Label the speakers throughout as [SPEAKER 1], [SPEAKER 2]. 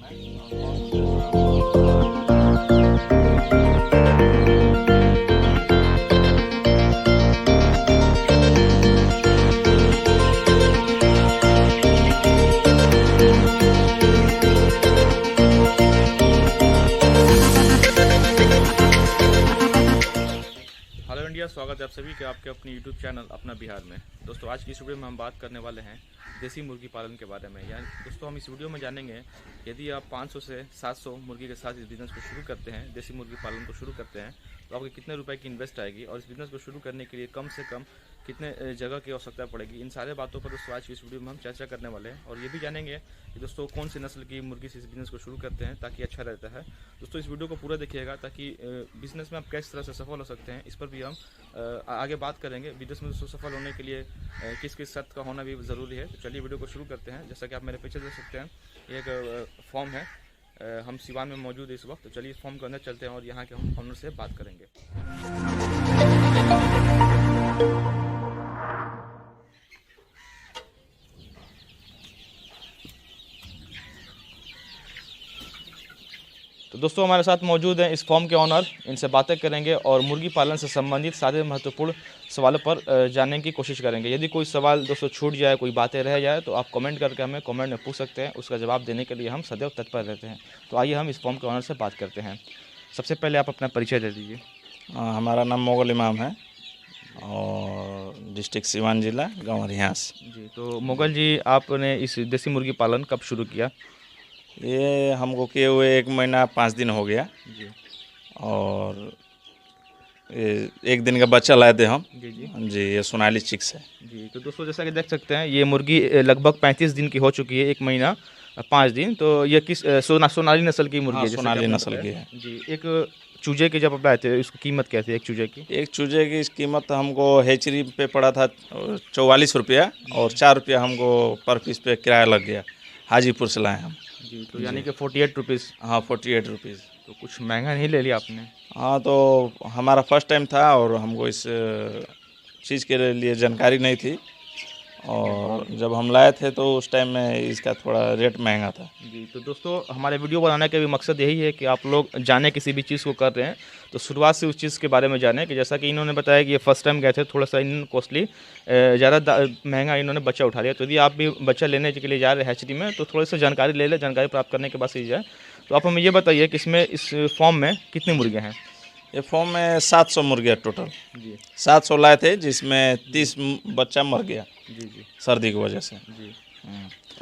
[SPEAKER 1] Hello India, स्वागत है आप सभी के आपके अपने यूट्यूब चैनल अपना बिहार में। दोस्तों, आज की इस वीडियो में हम बात करने वाले हैं देसी मुर्गी पालन के बारे में। यानी दोस्तों, हम इस वीडियो में जानेंगे यदि आप 500 से 700 मुर्गी के साथ इस बिज़नेस को शुरू करते हैं, देसी मुर्गी पालन को शुरू करते हैं, तो आपके कितने रुपए की इन्वेस्ट आएगी और इस बिज़नेस को शुरू करने के लिए कम से कम कितने जगह की आवश्यकता पड़ेगी। इन सारे बातों पर दोस्तों आज की इस वीडियो में हम चर्चा करने वाले हैं और ये भी जानेंगे कि दोस्तों कौन सी नस्ल की मुर्गी से इस बिज़नेस को शुरू करते हैं ताकि अच्छा रहता है। दोस्तों, इस वीडियो को पूरा देखिएगा ताकि बिज़नेस में आप किस तरह से सफल हो सकते हैं, इस पर भी हम आगे बात करेंगे। बिजनेस में दोस्तों सफल होने के लिए किस किस शर्त का होना भी ज़रूरी है। तो चलिए वीडियो को शुरू करते हैं। जैसा कि आप मेरे पीछे देख सकते हैं, ये एक फॉर्म है। हम सिवान में मौजूद है इस वक्त। तो चलिए इस फॉर्म के अंदर चलते हैं और यहाँ के हम ऑनर से बात करेंगे। तो दोस्तों, हमारे साथ मौजूद हैं इस फॉर्म के ऑनर। इनसे बातें करेंगे और मुर्गी पालन से संबंधित सारे महत्वपूर्ण सवालों पर जानने की कोशिश करेंगे। यदि कोई सवाल दोस्तों छूट जाए, कोई बातें रह जाए, तो आप कमेंट करके हमें कमेंट में पूछ सकते हैं। उसका जवाब देने के लिए हम सदैव तत्पर रहते हैं। तो आइए हम इस फॉर्म के ऑनर से बात करते हैं। सबसे पहले आप अपना परिचय दे दीजिए।
[SPEAKER 2] हमारा नाम मोगल इमाम है और डिस्ट्रिक्ट सिवान जिला गाँव रियास।
[SPEAKER 1] जी, तो मोगल जी, आपने इस देसी मुर्गी पालन कब शुरू किया?
[SPEAKER 2] ये हमको किए हुए 1 महीना 5 दिन हो गया
[SPEAKER 1] जी
[SPEAKER 2] और ये 1 दिन का बच्चा लाए थे हम।
[SPEAKER 1] जी जी
[SPEAKER 2] जी, ये सोनाली चिक्स है।
[SPEAKER 1] जी। तो दोस्तों, जैसा कि देख सकते हैं, ये मुर्गी लगभग 35 दिन की हो चुकी है, 1 महीना 5 दिन। तो ये किस सोनाली नस्ल की मुर्गी
[SPEAKER 2] हाँ,
[SPEAKER 1] है? जैसा कि
[SPEAKER 2] सोनाली
[SPEAKER 1] आपने
[SPEAKER 2] नस्ल
[SPEAKER 1] बताया।
[SPEAKER 2] की है।
[SPEAKER 1] जी। एक चूजे की जब आप लाए थे, उसकी कीमत क्या थी एक चूजे की?
[SPEAKER 2] एक चूजे की कीमत हमको हेचरी पे पड़ा था 44 रुपया और 4 रुपया हमको पर पीस पे किराया लग गया। हाजीपुर से लाए हम।
[SPEAKER 1] जी, तो यानी कि 48 रुपीज़।
[SPEAKER 2] हाँ, 48 रुपीज़।
[SPEAKER 1] तो कुछ महंगा नहीं ले लिया आपने?
[SPEAKER 2] हाँ, तो हमारा फर्स्ट टाइम था और हमको इस चीज़ के लिए जानकारी नहीं थी और जब हम लाए थे तो उस टाइम में इसका थोड़ा रेट महंगा था।
[SPEAKER 1] जी। तो दोस्तों, हमारे वीडियो बनाने का भी मकसद यही है कि आप लोग जाने किसी भी चीज़ को कर रहे हैं तो शुरुआत से उस चीज़ के बारे में जानें। कि जैसा कि इन्होंने बताया कि ये फर्स्ट टाइम गए थे, थोड़ा सा इन कॉस्टली ज़्यादा महंगा इन्होंने बच्चा उठा लिया। तो यदि आप भी बच्चा लेने के लिए जा रहे हैं हैचरी में, तो थोड़ी सी जानकारी ले लें। जानकारी प्राप्त करने के बाद से जाए। तो आप हमें ये बताइए कि इसमें इस फॉर्म में कितनी मुर्गियाँ हैं?
[SPEAKER 2] ये फॉर्म में 700 मुर्गियाँ टोटल।
[SPEAKER 1] जी
[SPEAKER 2] 700 लाए थे जिसमें 30 बच्चा मर गया
[SPEAKER 1] जी जी
[SPEAKER 2] सर्दी की वजह से।
[SPEAKER 1] जी।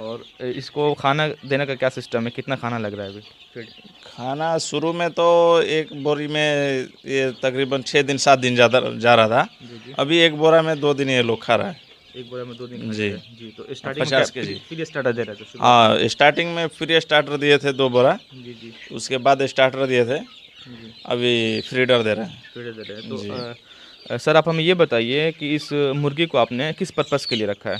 [SPEAKER 1] और इसको खाना देने का क्या सिस्टम है? कितना खाना लग रहा है अभी फीड?
[SPEAKER 2] खाना शुरू में तो एक बोरी में ये तकरीबन 6 दिन 7 दिन ज़्यादा जा रहा था।
[SPEAKER 1] जी जी।
[SPEAKER 2] अभी एक बोरा में 2 दिन ये लोग खा रहा है।
[SPEAKER 1] एक बोरा में 2 दिन
[SPEAKER 2] जी।
[SPEAKER 1] खाते हैं। जी। तो स्टार्टिंग में
[SPEAKER 2] 50
[SPEAKER 1] क्या
[SPEAKER 2] केजी।
[SPEAKER 1] फ्री स्टार्टर दे रहे थे शुरू?
[SPEAKER 2] हाँ, स्टार्टिंग में फ्री स्टार्टर दिए थे 2 बोरा,
[SPEAKER 1] जी जी
[SPEAKER 2] उसके बाद स्टार्टर दिए थे,
[SPEAKER 1] जी।
[SPEAKER 2] अभी फीडर दे रहे हैं।
[SPEAKER 1] फीड दे रहे हैं। तो
[SPEAKER 2] जी।
[SPEAKER 1] सर, आप हमें ये बताइए कि इस मुर्गी को आपने किस पर्पज़ के लिए रखा है?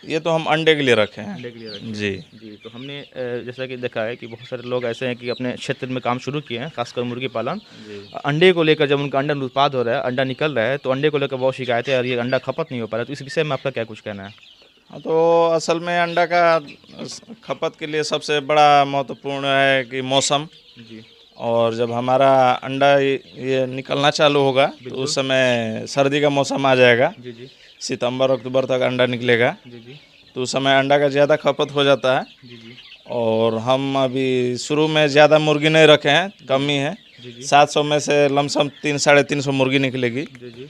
[SPEAKER 2] ये तो हम अंडे के लिए रखे हैं।
[SPEAKER 1] अंडे के लिए रखा है।
[SPEAKER 2] जी।
[SPEAKER 1] जी। तो हमने जैसा कि देखा है कि बहुत सारे लोग ऐसे हैं कि अपने क्षेत्र में काम शुरू किए हैं, खासकर मुर्गी पालन।
[SPEAKER 2] जी।
[SPEAKER 1] अंडे को लेकर जब उनका अंडा उत्पाद हो रहा है, अंडा निकल रहा है, तो अंडे को लेकर बहुत शिकायतें और ये अंडा खपत नहीं हो पा रहा है। तो इस विषय में आपका क्या कुछ कहना है?
[SPEAKER 2] हाँ, तो असल में अंडा का खपत के लिए सबसे बड़ा महत्वपूर्ण है कि मौसम।
[SPEAKER 1] जी
[SPEAKER 2] और जब हमारा अंडा ये निकलना चालू होगा तो उस समय सर्दी का मौसम आ जाएगा।
[SPEAKER 1] जी जी
[SPEAKER 2] सितंबर अक्टूबर तक अंडा निकलेगा
[SPEAKER 1] जी जी
[SPEAKER 2] तो उस समय अंडा का ज़्यादा खपत हो जाता है।
[SPEAKER 1] जी जी
[SPEAKER 2] और हम अभी शुरू में ज़्यादा मुर्गी नहीं रखे हैं, कम ही है।
[SPEAKER 1] जी जी
[SPEAKER 2] 700 में से लमसम 300-350 मुर्गी निकलेगी।
[SPEAKER 1] जी जी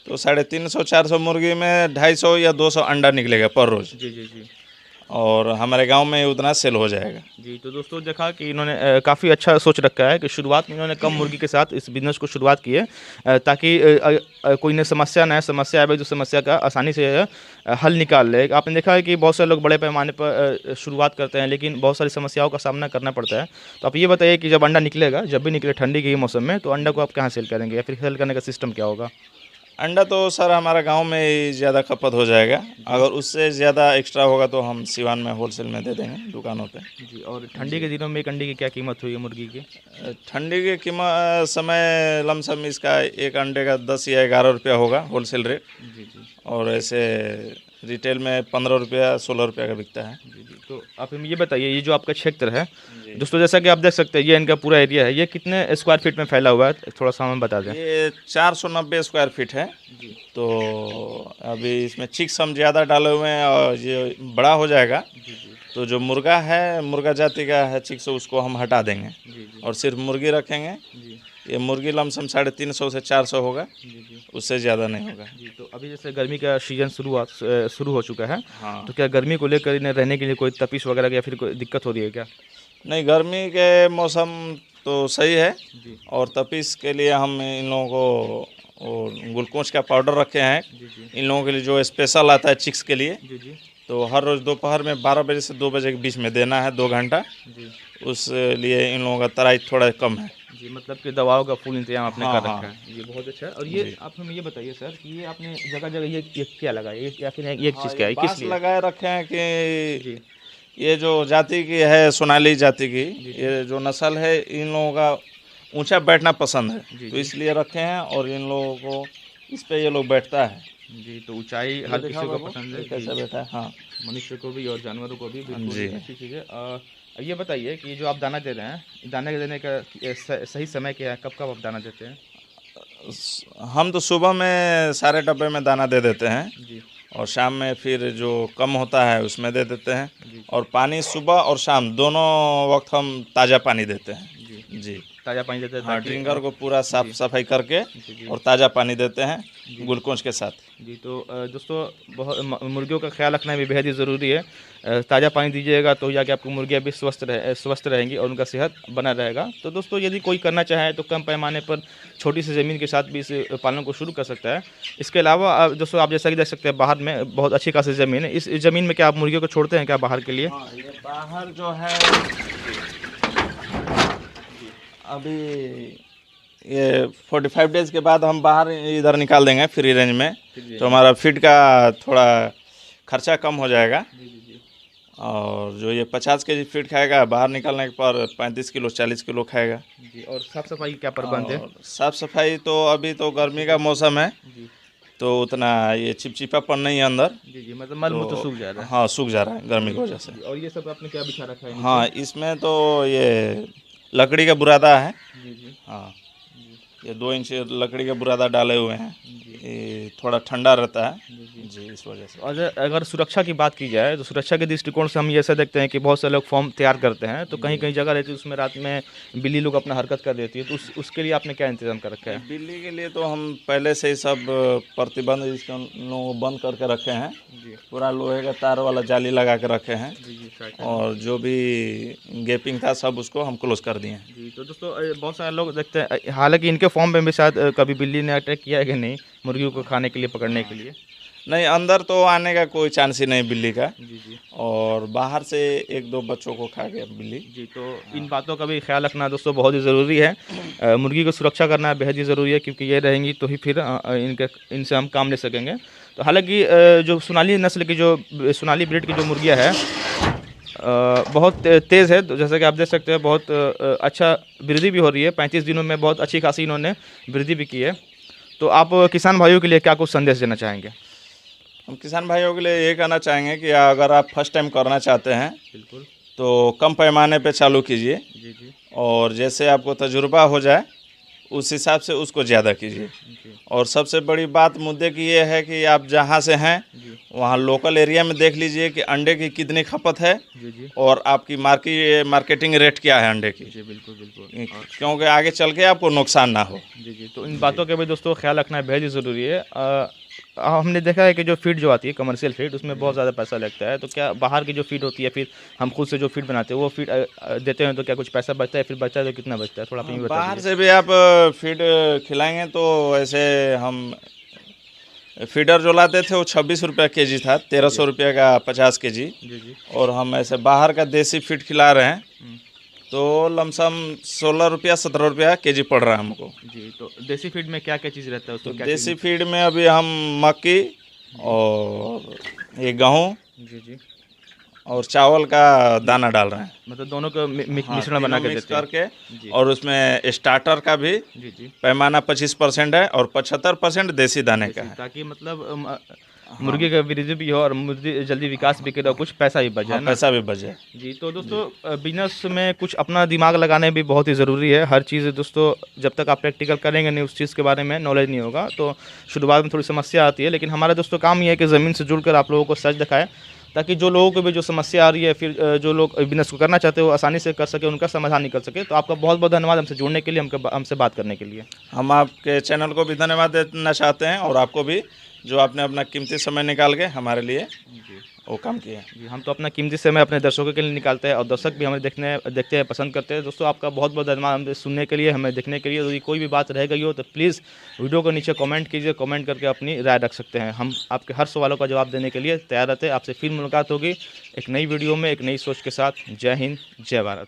[SPEAKER 2] तो 350-400 मुर्गी में 250 या 200 अंडा निकलेगा पर रोज़।
[SPEAKER 1] जी जी जी
[SPEAKER 2] और हमारे गांव में उतना सेल हो जाएगा।
[SPEAKER 1] जी। तो दोस्तों, देखा कि इन्होंने काफ़ी अच्छा सोच रखा है कि शुरुआत में इन्होंने कम मुर्गी के साथ इस बिज़नेस को शुरुआत की है ताकि कोई नई समस्या आए तो समस्या का आसानी से हल निकाल ले। आपने देखा है कि बहुत सारे लोग बड़े पैमाने पर शुरुआत करते हैं, लेकिन बहुत सारी समस्याओं का सामना करना पड़ता है। तो आप ये बताइए कि जब अंडा निकलेगा, जब भी निकले ठंडी के मौसम में, तो अंडा को आप कहाँ सेल करेंगे या फिर सेल करने का सिस्टम क्या होगा?
[SPEAKER 2] अंडा तो सर हमारा गांव में ही ज़्यादा खपत हो जाएगा। अगर उससे ज़्यादा एक्स्ट्रा होगा तो हम सिवान में होलसेल में दे देंगे दुकानों पे।
[SPEAKER 1] जी। और ठंडी के दिनों में एक अंडे की क्या कीमत हुई है मुर्गी की?
[SPEAKER 2] ठंडी के कीमत समय लमसम इसका एक अंडे का 10 या 11 रुपया होगा होलसेल रेट।
[SPEAKER 1] जी जी
[SPEAKER 2] और ऐसे रिटेल में 15 रुपया 16 रुपया का बिकता है।
[SPEAKER 1] जी जी। तो आप हमें ये बताइए, ये जो आपका क्षेत्र है दोस्तों, जैसा कि आप देख सकते हैं ये इनका पूरा एरिया है, ये कितने स्क्वायर फीट में फैला हुआ है, थोड़ा सा हमें बता दें।
[SPEAKER 2] ये 490 स्क्वायर फीट है।
[SPEAKER 1] जी
[SPEAKER 2] तो अभी इसमें चिक्स हम ज़्यादा डाले हुए हैं और ये बड़ा हो जाएगा
[SPEAKER 1] जी जी
[SPEAKER 2] तो जो मुर्गा है, मुर्गा जाति का है चिक्स, उसको हम हटा देंगे
[SPEAKER 1] जी जी
[SPEAKER 2] और सिर्फ मुर्गी रखेंगे।
[SPEAKER 1] जी
[SPEAKER 2] ये मुर्गी लमसम 350 से 400 होगा,
[SPEAKER 1] जी जी
[SPEAKER 2] उससे ज़्यादा नहीं होगा।
[SPEAKER 1] जी। तो अभी जैसे गर्मी का सीजन शुरू हो चुका है,
[SPEAKER 2] हाँ,
[SPEAKER 1] तो क्या गर्मी को लेकर इन्हें रहने के लिए कोई तपिश वगैरह या फिर कोई दिक्कत हो रही है क्या?
[SPEAKER 2] नहीं, गर्मी के मौसम तो सही है
[SPEAKER 1] जी
[SPEAKER 2] और तपिश के लिए हम इन लोगों को और ग्लूकोज का पाउडर रखे हैं
[SPEAKER 1] जी जी
[SPEAKER 2] इन लोगों के लिए, जो स्पेशल आता है चिक्स के लिए।
[SPEAKER 1] जी जी
[SPEAKER 2] तो हर रोज़ दोपहर में 12 बजे से 2 बजे के बीच में देना है, 2 घंटा।
[SPEAKER 1] जी
[SPEAKER 2] उस लिए इन लोगों का तराई थोड़ा कम है।
[SPEAKER 1] जी। मतलब कि दवाओं का फुल इंतजाम आपने
[SPEAKER 2] हाँ,
[SPEAKER 1] कर
[SPEAKER 2] हाँ।
[SPEAKER 1] रखा है, ये बहुत अच्छा है। और ये
[SPEAKER 2] जी।
[SPEAKER 1] आप हमें ये बताइए सर कि ये आपने जगह जगह ये क्या लगा है, ये या फिर ये एक
[SPEAKER 2] हाँ,
[SPEAKER 1] चीज़
[SPEAKER 2] ये
[SPEAKER 1] क्या है, किस
[SPEAKER 2] बांस
[SPEAKER 1] लिए?
[SPEAKER 2] लगाए रखे हैं कि
[SPEAKER 1] जी
[SPEAKER 2] ये जो जाति की है, सोनाली जाति की,
[SPEAKER 1] जी।
[SPEAKER 2] ये जो नस्ल है, इन लोगों का ऊंचा बैठना पसंद है,
[SPEAKER 1] जी,
[SPEAKER 2] तो
[SPEAKER 1] जी।
[SPEAKER 2] इसलिए रखे हैं। और इन लोगों को इस पे ये लोग बैठता है।
[SPEAKER 1] जी, तो ऊंचाई हर
[SPEAKER 2] ये
[SPEAKER 1] किसी
[SPEAKER 2] देखा
[SPEAKER 1] को
[SPEAKER 2] बाबू,
[SPEAKER 1] पसंद
[SPEAKER 2] ये
[SPEAKER 1] है
[SPEAKER 2] कैसे
[SPEAKER 1] जी,
[SPEAKER 2] बैठा है। हाँ
[SPEAKER 1] मनुष्य को भी और जानवरों को भी, बिल्कुल
[SPEAKER 2] जी।
[SPEAKER 1] अच्छी चीज़ है। ये बताइए कि जो आप दाना दे रहे हैं, दाना के देने का सही समय क्या है, कब कब आप दाना देते हैं?
[SPEAKER 2] हम तो सुबह में सारे डब्बे में दाना दे देते हैं
[SPEAKER 1] जी
[SPEAKER 2] और शाम में फिर जो कम होता है उसमें दे देते हैं।
[SPEAKER 1] जी
[SPEAKER 2] और पानी सुबह और शाम दोनों वक्त हम ताज़ा पानी देते हैं।
[SPEAKER 1] जी।
[SPEAKER 2] जी
[SPEAKER 1] ताज़ा पानी देते हैं
[SPEAKER 2] हाँ,
[SPEAKER 1] ताकि
[SPEAKER 2] ड्रिंकर को पूरा साफ सफाई करके
[SPEAKER 1] जी जी
[SPEAKER 2] और ताज़ा पानी देते हैं ग्लूकोज के साथ।
[SPEAKER 1] जी। तो दोस्तों, बहुत मुर्गियों का ख्याल रखना भी बेहद ही ज़रूरी है। ताज़ा पानी दीजिएगा तो जाके आपको मुर्गियाँ भी स्वस्थ रहेंगी और उनका सेहत बना रहेगा। तो दोस्तों, यदि कोई करना चाहे तो कम पैमाने पर छोटी सी ज़मीन के साथ भी इस पालन को शुरू कर सकता है। इसके अलावा दोस्तों, आप जैसा कि देख सकते हैं बाहर में बहुत अच्छी खासी ज़मीन है। इस ज़मीन में क्या आप मुर्गियों को छोड़ते हैं क्या बाहर के लिए?
[SPEAKER 2] हाँ, ये बाहर जो है अभी ये 45 डेज़ के बाद हम बाहर इधर निकाल देंगे फ्री रेंज में, तो हमारा फीड का थोड़ा खर्चा कम हो जाएगा।
[SPEAKER 1] जी जी जी
[SPEAKER 2] और जो ये 50 केजी फीड खाएगा, बाहर निकालने के पर 35 किलो 40 किलो खाएगा।
[SPEAKER 1] जी। और साफ़ सफाई क्या प्रबंध है?
[SPEAKER 2] और साफ़ सफाई तो अभी तो गर्मी का मौसम है,
[SPEAKER 1] जी
[SPEAKER 2] तो उतना ये चिपचिपापन नहीं है अंदर।
[SPEAKER 1] जी जी। मतलब मल मूत्र सूख जा रहा है।
[SPEAKER 2] हाँ, सूख जा रहा है गर्मी की वजह से।
[SPEAKER 1] जी। और ये सब आपने क्या बिछा रखा है नीचे?
[SPEAKER 2] हाँ, इसमें तो ये लकड़ी का बुरादा है।
[SPEAKER 1] जी जी
[SPEAKER 2] हाँ,
[SPEAKER 1] जी
[SPEAKER 2] ये 2 इंच लकड़ी का बुरादा डाले हुए हैं।
[SPEAKER 1] जी
[SPEAKER 2] ये थोड़ा ठंडा रहता है
[SPEAKER 1] जी जी।
[SPEAKER 2] जी, इस वजह से।
[SPEAKER 1] और अगर सुरक्षा की बात की जाए तो सुरक्षा के दृष्टिकोण से हम ये ऐसा देखते हैं कि बहुत से लोग फॉर्म तैयार करते हैं, तो कहीं कहीं जगह रहती है उसमें रात में बिल्ली लोग अपना हरकत कर देती है, तो उसके लिए आपने क्या इंतजाम कर रखा है?
[SPEAKER 2] बिल्ली के लिए तो हम पहले से ही सब प्रतिबंध इसके लोगों को बंद करके रखे हैं।
[SPEAKER 1] जी
[SPEAKER 2] पूरा लोहे का तार वाला जाली लगा के रखे हैं
[SPEAKER 1] जी जी
[SPEAKER 2] और जो भी गैपिंग था सब उसको हम क्लोज कर दिए हैं।
[SPEAKER 1] जी। तो दोस्तों, बहुत सारे लोग देखते हैं, हालांकि इनके फॉर्म में भी शायद कभी बिल्ली ने अटैक किया है कि नहीं मुर्गियों को खाने के लिए, पकड़ने के लिए?
[SPEAKER 2] नहीं, अंदर तो आने का कोई चांस ही नहीं बिल्ली का,
[SPEAKER 1] जी जी
[SPEAKER 2] और बाहर से 1-2 बच्चों को खा गया बिल्ली।
[SPEAKER 1] जी। तो इन बातों का भी ख्याल रखना दोस्तों बहुत ही ज़रूरी है। मुर्गी को सुरक्षा करना बेहद ही ज़रूरी है, क्योंकि ये रहेंगी तो ही फिर इनसे हम काम ले सकेंगे। तो हालांकि जो सोनाली नस्ल की, जो सोनाली ब्रीड की जो मुर्गियाँ है बहुत तेज़ है। तो जैसा कि आप देख सकते हैं बहुत अच्छा वृद्धि भी हो रही है। 35 दिनों में बहुत अच्छी खासी इन्होंने वृद्धि भी की है। तो आप किसान भाइयों के लिए क्या कुछ संदेश देना चाहेंगे?
[SPEAKER 2] हम किसान भाइयों के लिए ये कहना चाहेंगे कि अगर आप फर्स्ट टाइम करना चाहते हैं
[SPEAKER 1] बिल्कुल।
[SPEAKER 2] तो कम पैमाने पे चालू कीजिए,
[SPEAKER 1] जी जी
[SPEAKER 2] और जैसे आपको तजुर्बा हो जाए उस हिसाब से उसको ज़्यादा कीजिए।
[SPEAKER 1] जी
[SPEAKER 2] और सबसे बड़ी बात मुद्दे की ये है कि आप जहाँ से हैं
[SPEAKER 1] जी
[SPEAKER 2] वहाँ लोकल एरिया में देख लीजिए कि अंडे की कितनी खपत है
[SPEAKER 1] जी जी
[SPEAKER 2] और आपकी मार्केटिंग रेट क्या है अंडे की,
[SPEAKER 1] जी। बिल्कुल बिल्कुल।
[SPEAKER 2] क्योंकि आगे चल के आपको नुकसान ना हो।
[SPEAKER 1] जी जी। तो इन बातों का भी दोस्तों ख्याल रखना बेहद ही ज़रूरी है। हमने देखा है कि जो फीड जो आती है कमर्शियल फीड, उसमें बहुत ज़्यादा पैसा लगता है। तो क्या बाहर की जो फीड होती है, फिर हम खुद से जो फीड बनाते हैं वो फीड देते हैं, तो क्या कुछ पैसा बचता है? फिर बचता है तो कितना बचता है, थोड़ा आप ये बता
[SPEAKER 2] बाहर
[SPEAKER 1] दीजिए।
[SPEAKER 2] से भी आप फीड खिलाएंगे तो ऐसे हम फीडर जो लाते थे वो 26 रुपये केजी था, 1300 रुपये का 50 केजी।
[SPEAKER 1] जी जी
[SPEAKER 2] और हम ऐसे बाहर का देसी फीड खिला रहे हैं
[SPEAKER 1] हम्म,
[SPEAKER 2] तो लमसम 16 रुपया 17 रुपया केजी पड़ रहा है हमको।
[SPEAKER 1] जी। तो देसी फीड में क्या क्या चीज़ रहता है, उसको क्या
[SPEAKER 2] देसी फीड में अभी हम मक्की और ये गेहूँ
[SPEAKER 1] जी जी।
[SPEAKER 2] और चावल का दाना डाल रहे हैं।
[SPEAKER 1] मतलब दोनों का
[SPEAKER 2] हाँ,
[SPEAKER 1] मिश्रण बना के
[SPEAKER 2] तीनों मिक्स
[SPEAKER 1] देते हैं।
[SPEAKER 2] करके,
[SPEAKER 1] जी
[SPEAKER 2] और उसमें स्टार्टर का भी
[SPEAKER 1] जी जी।
[SPEAKER 2] पैमाना 25% है और 75% देसी दाने का है।
[SPEAKER 1] ताकि मतलब मुर्गी का वृद्धि भी हो और मुर्गी जल्दी विकास भी करे और कुछ पैसा भी बचे,
[SPEAKER 2] हाँ,
[SPEAKER 1] है ना?
[SPEAKER 2] पैसा भी बचे।
[SPEAKER 1] जी, तो दोस्तों बिजनेस में कुछ अपना दिमाग लगाने भी बहुत ही ज़रूरी है। हर चीज़ दोस्तों जब तक आप प्रैक्टिकल करेंगे नहीं, उस चीज़ के बारे में नॉलेज नहीं होगा, तो शुरुआत में थोड़ी समस्या आती है। लेकिन हमारा दोस्तों काम ये है कि ज़मीन से जुड़कर आप लोगों को सच दिखाएँ, ताकि जो लोगों को भी जो समस्या आ रही है, फिर जो लोग बिज़नेस को करना चाहते हैं वो आसानी से कर सके, उनका समाधान निकल सके। तो आपका बहुत-बहुत धन्यवाद हमसे जुड़ने के लिए, हमसे बात करने के लिए।
[SPEAKER 2] हम आपके चैनल को भी धन्यवाद देना चाहते हैं और आपको भी, जो आपने अपना कीमती समय निकाल के हमारे लिए वो काम किया।
[SPEAKER 1] जी, हम तो अपना कीमती समय अपने दर्शकों के लिए निकालते हैं और दर्शक भी हमें देखते हैं, पसंद करते हैं। दोस्तों आपका बहुत बहुत धन्यवाद हमें सुनने के लिए, हमें देखने के लिए। यदि कोई भी बात रह गई हो तो प्लीज़ वीडियो को नीचे कमेंट कीजिए, कमेंट करके अपनी राय रख सकते हैं। हम आपके हर सवालों का जवाब देने के लिए तैयार रहते हैं। आपसे फिर मुलाकात होगी एक नई वीडियो में, एक नई सोच के साथ। जय हिंद, जय भारत।